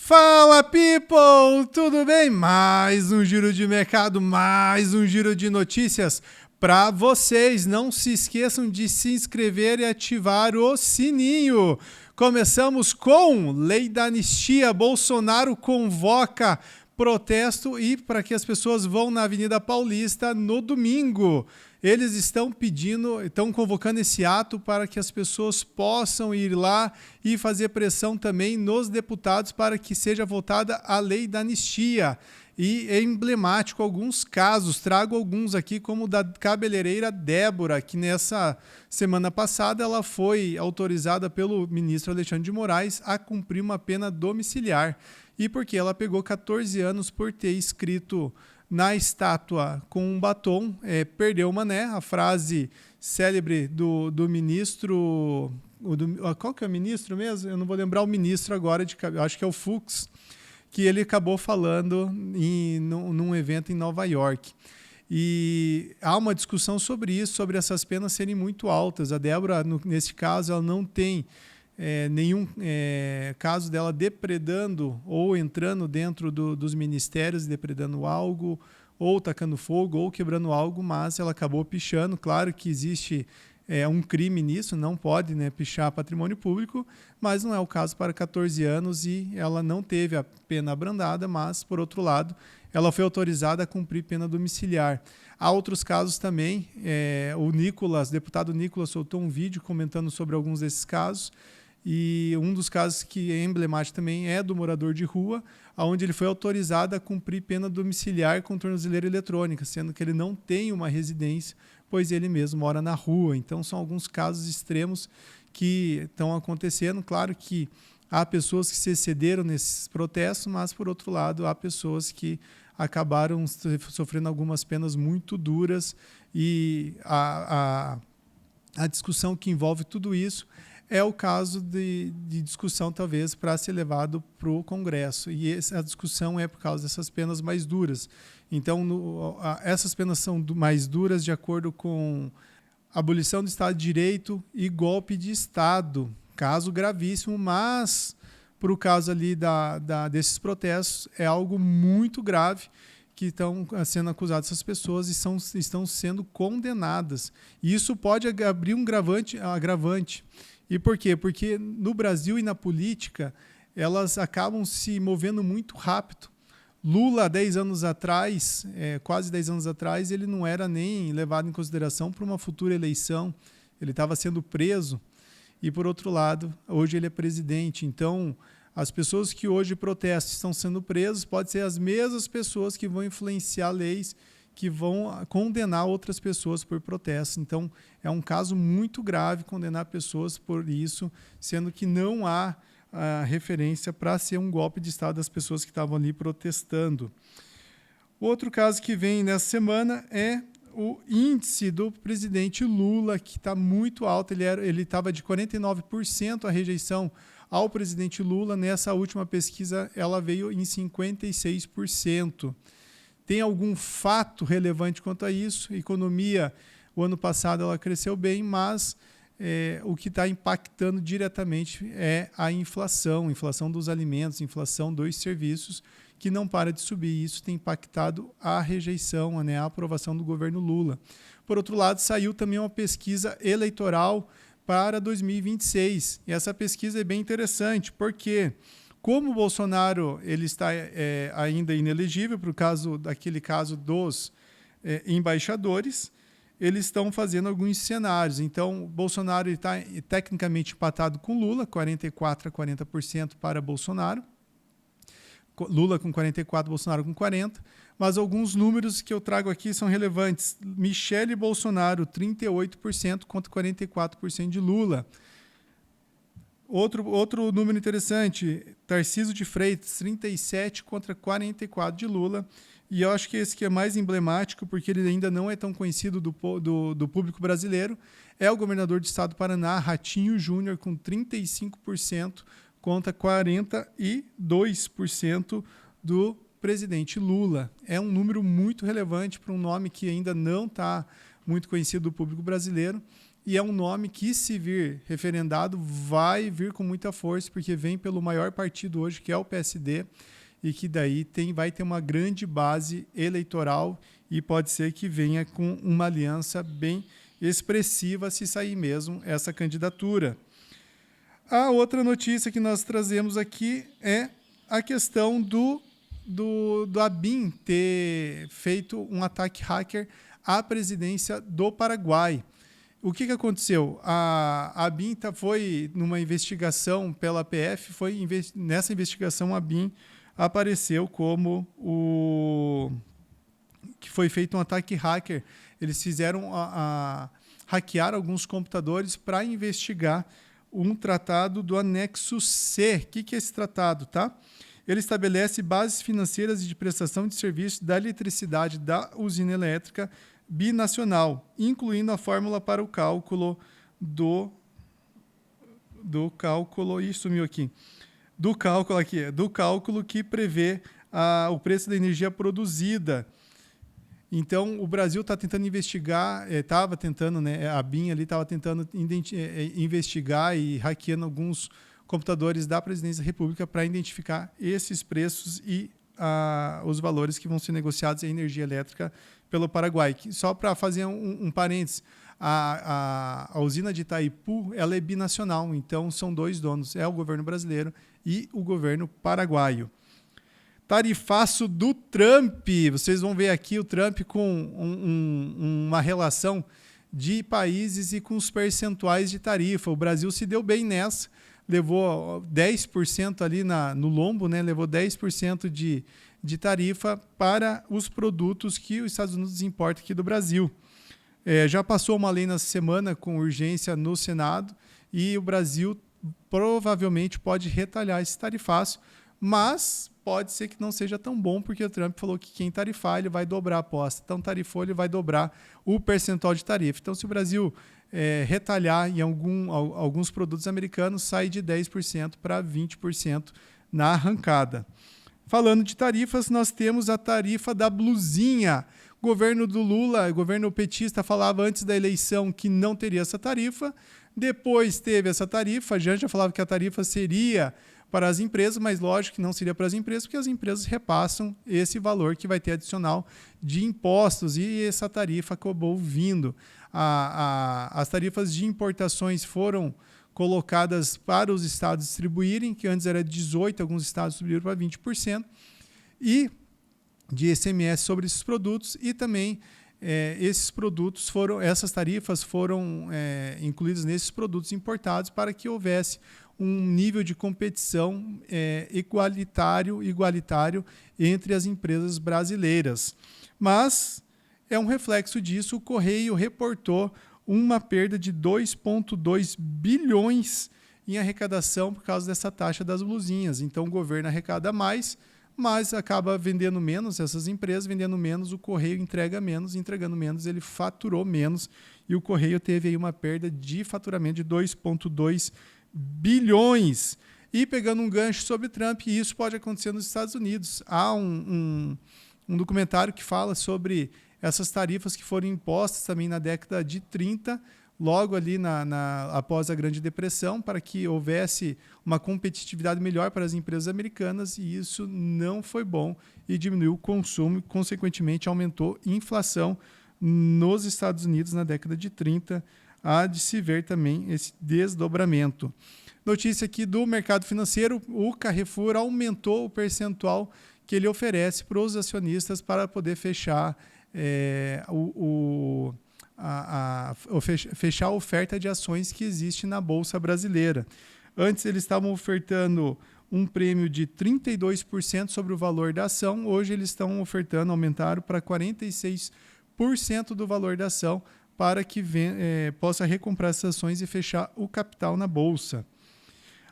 Fala, people! Tudo bem? Mais um giro de mercado, mais um giro de notícias para vocês. Não se esqueçam de se inscrever e ativar o sininho. Começamos com Lei da Anistia. Bolsonaro convoca protesto e para que as pessoas vão na Avenida Paulista no domingo. Eles estão convocando esse ato para que as pessoas possam ir lá e fazer pressão também nos deputados para que seja votada a lei da anistia. E é emblemático alguns casos, trago alguns aqui, como o da cabeleireira Débora, que nessa semana passada ela foi autorizada pelo ministro Alexandre de Moraes a cumprir uma pena domiciliar. E porque ela pegou 14 anos por ter escrito na estátua com um batom, perdeu o mané, a frase célebre do ministro, qual que é o ministro mesmo? Eu não vou lembrar o ministro agora, acho que é o Fux, que ele acabou falando num evento em Nova York. E há uma discussão sobre isso, sobre essas penas serem muito altas. A Débora, nesse caso, ela não tem nenhum caso dela depredando ou entrando dentro dos ministérios, depredando algo, ou tacando fogo, ou quebrando algo, mas ela acabou pichando. Claro que existe um crime nisso, não pode, pichar patrimônio público, mas não é o caso para 14 anos e ela não teve a pena abrandada, mas, por outro lado, ela foi autorizada a cumprir pena domiciliar. Há outros casos também, o deputado Nicolas soltou um vídeo comentando sobre alguns desses casos, e um dos casos que é emblemático também é do morador de rua, onde ele foi autorizado a cumprir pena domiciliar com tornozeleira eletrônica, sendo que ele não tem uma residência, pois ele mesmo mora na rua. Então são alguns casos extremos que estão acontecendo. Claro que há pessoas que se excederam nesses protestos, mas, por outro lado, há pessoas que acabaram sofrendo algumas penas muito duras, e a discussão que envolve tudo isso é o caso de discussão, talvez, para ser levado para o Congresso. E a discussão é por causa dessas penas mais duras. Então, essas penas são mais duras de acordo com abolição do Estado de Direito e golpe de Estado. Caso gravíssimo, mas, para o caso ali desses protestos, é algo muito grave, que estão sendo acusadas essas pessoas e estão sendo condenadas. E isso pode abrir um agravante. E por quê? Porque no Brasil e na política, elas acabam se movendo muito rápido. Lula, 10 anos atrás, quase 10 anos atrás, ele não era nem levado em consideração para uma futura eleição. Ele estava sendo preso. E, por outro lado, hoje ele é presidente. Então, as pessoas que hoje protestam estão sendo presas, podem ser as mesmas pessoas que vão influenciar leis que vão condenar outras pessoas por protesto. Então, é um caso muito grave condenar pessoas por isso, sendo que não há referência para ser um golpe de Estado das pessoas que estavam ali protestando. Outro caso que vem nessa semana é o índice do presidente Lula, que está muito alto. Ele estava de 49% a rejeição ao presidente Lula. Nessa última pesquisa, ela veio em 56%. Tem algum fato relevante quanto a isso? A economia, o ano passado, ela cresceu bem, mas o que está impactando diretamente é a inflação dos alimentos, inflação dos serviços, que não para de subir. Isso tem impactado a rejeição, a aprovação do governo Lula. Por outro lado, saiu também uma pesquisa eleitoral para 2026. E essa pesquisa é bem interessante, porque como o Bolsonaro ele está ainda inelegível, daquele caso dos embaixadores, eles estão fazendo alguns cenários. Então, o Bolsonaro está tecnicamente empatado com Lula, 44% a 40% para Bolsonaro. Lula com 44%, Bolsonaro com 40%. Mas alguns números que eu trago aqui são relevantes. Michele Bolsonaro, 38% contra 44% de Lula. Outro número interessante, Tarcísio de Freitas, 37% contra 44% de Lula. E eu acho que esse que é mais emblemático, porque ele ainda não é tão conhecido do público brasileiro, é o governador do estado do Paraná, Ratinho Júnior, com 35% contra 42% do presidente Lula. É um número muito relevante para um nome que ainda não está muito conhecido do público brasileiro. e é um nome que, se vir referendado, vai vir com muita força, porque vem pelo maior partido hoje, que é o PSD, e que daí vai ter uma grande base eleitoral e pode ser que venha com uma aliança bem expressiva se sair mesmo essa candidatura. A outra notícia que nós trazemos aqui é a questão do ABIN ter feito um ataque hacker à presidência do Paraguai. O que aconteceu? A ABIN foi numa investigação pela PF, nessa investigação a ABIN apareceu como que foi feito um ataque hacker. Eles fizeram hackear alguns computadores para investigar um tratado do anexo C. O que é esse tratado, tá? Ele estabelece bases financeiras de prestação de serviço da eletricidade da usina elétrica binacional, incluindo a fórmula para o cálculo do cálculo que prevê o preço da energia produzida. Então, o Brasil está tentando investigar, estava tentando, né, a BIM ali estava tentando investigar e hackeando alguns computadores da Presidência da República para identificar esses preços e os valores que vão ser negociados em energia elétrica pelo Paraguai. Só para fazer um parênteses, a usina de Itaipu ela é binacional, então são dois donos, é o governo brasileiro e o governo paraguaio. Tarifaço do Trump. Vocês vão ver aqui o Trump com uma relação de países e com os percentuais de tarifa. O Brasil se deu bem nessa, levou 10% ali no lombo, né? Levou 10% de tarifa para os produtos que os Estados Unidos importam aqui do Brasil. Já passou uma lei nessa semana com urgência no Senado e o Brasil provavelmente pode retalhar esse tarifaço, mas pode ser que não seja tão bom, porque o Trump falou que quem tarifar, ele vai dobrar a aposta. Então, tarifou, ele vai dobrar o percentual de tarifa. Então, se o Brasil retalhar em alguns produtos americanos, sai de 10% para 20% na arrancada. Falando de tarifas, nós temos a tarifa da blusinha. O governo do Lula, o governo petista, falava antes da eleição que não teria essa tarifa. Depois teve essa tarifa. A Janja falava que a tarifa seria para as empresas, mas lógico que não seria para as empresas, porque as empresas repassam esse valor que vai ter adicional de impostos e essa tarifa acabou vindo. As tarifas de importações foram colocadas para os estados distribuírem, que antes era 18%, alguns estados subiram para 20%, e de ICMS sobre esses produtos, e também essas tarifas foram incluídas nesses produtos importados para que houvesse um nível de competição igualitário entre as empresas brasileiras. Mas é um reflexo disso, o Correio reportou uma perda de 2,2 bilhões em arrecadação por causa dessa taxa das blusinhas. Então o governo arrecada mais, mas acaba vendendo menos, essas empresas vendendo menos, o Correio entrega menos, entregando menos, ele faturou menos, e o Correio teve aí uma perda de faturamento de 2,2 bilhões. E pegando um gancho sobre Trump, e isso pode acontecer nos Estados Unidos. Há um documentário que fala sobre essas tarifas que foram impostas também na década de 30, logo ali após a Grande Depressão, para que houvesse uma competitividade melhor para as empresas americanas, e isso não foi bom e diminuiu o consumo e, consequentemente, aumentou a inflação nos Estados Unidos na década de 30. Há de se ver também esse desdobramento. Notícia aqui do mercado financeiro, o Carrefour aumentou o percentual que ele oferece para os acionistas para poder fechar fechar a oferta de ações que existe na Bolsa Brasileira. Antes eles estavam ofertando um prêmio de 32% sobre o valor da ação, hoje eles estão ofertando, aumentaram para 46% do valor da ação, para que possa recomprar essas ações e fechar o capital na Bolsa.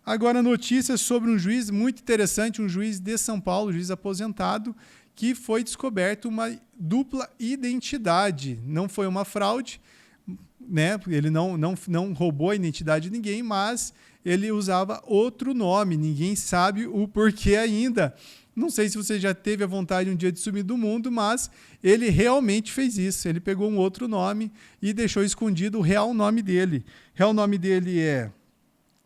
Agora, notícias sobre um juiz muito interessante, um juiz de São Paulo, um juiz aposentado, que foi descoberto uma dupla identidade. Não foi uma fraude, né? Ele não roubou a identidade de ninguém, mas ele usava outro nome. Ninguém sabe o porquê ainda. Não sei se você já teve a vontade um dia de sumir do mundo, mas ele realmente fez isso. Ele pegou um outro nome e deixou escondido o real nome dele. O real nome dele é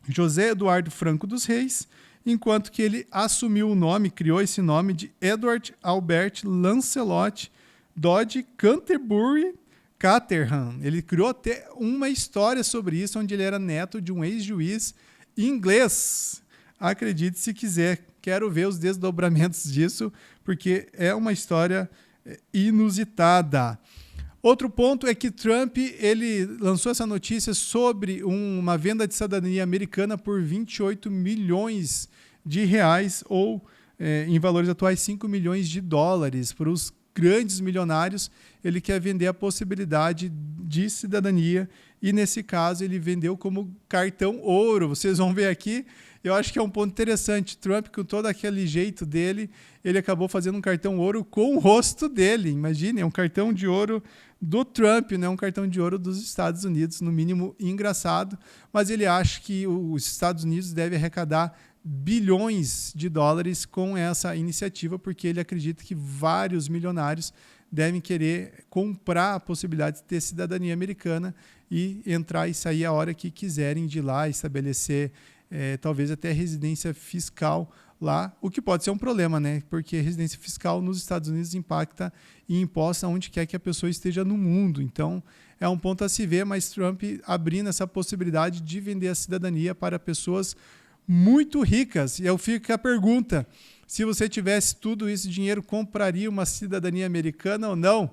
José Eduardo Franco dos Reis, enquanto que ele assumiu o nome, criou esse nome de Edward Albert Lancelot Dodge Canterbury Caterham. Ele criou até uma história sobre isso, onde ele era neto de um ex-juiz inglês. Acredite se quiser, quero ver os desdobramentos disso, porque é uma história inusitada. Outro ponto é que Trump ele lançou essa notícia sobre uma venda de cidadania americana por 28 milhões de reais, ou em valores atuais 5 milhões de dólares para os grandes milionários. Ele quer vender a possibilidade de cidadania e, nesse caso, ele vendeu como cartão ouro. Vocês vão ver aqui. Eu acho que é um ponto interessante. Trump, com todo aquele jeito dele, ele acabou fazendo um cartão ouro com o rosto dele. Imagine, é um cartão de ouro do Trump, não é um cartão de ouro dos Estados Unidos, no mínimo engraçado. Mas ele acha que os Estados Unidos devem arrecadar bilhões de dólares com essa iniciativa, porque ele acredita que vários milionários devem querer comprar a possibilidade de ter cidadania americana e entrar e sair a hora que quiserem de lá, estabelecer talvez até residência fiscal lá, o que pode ser um problema, né? Porque residência fiscal nos Estados Unidos impacta e imposta onde quer que a pessoa esteja no mundo. Então, é um ponto a se ver, mas Trump abrindo essa possibilidade de vender a cidadania para pessoas muito ricas. E eu fico com a pergunta, se você tivesse tudo esse dinheiro, compraria uma cidadania americana ou não?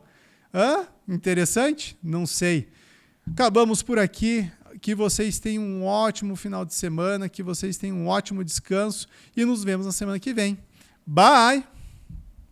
Interessante? Não sei. Acabamos por aqui. Que vocês tenham um ótimo final de semana, que vocês tenham um ótimo descanso e nos vemos na semana que vem. Bye!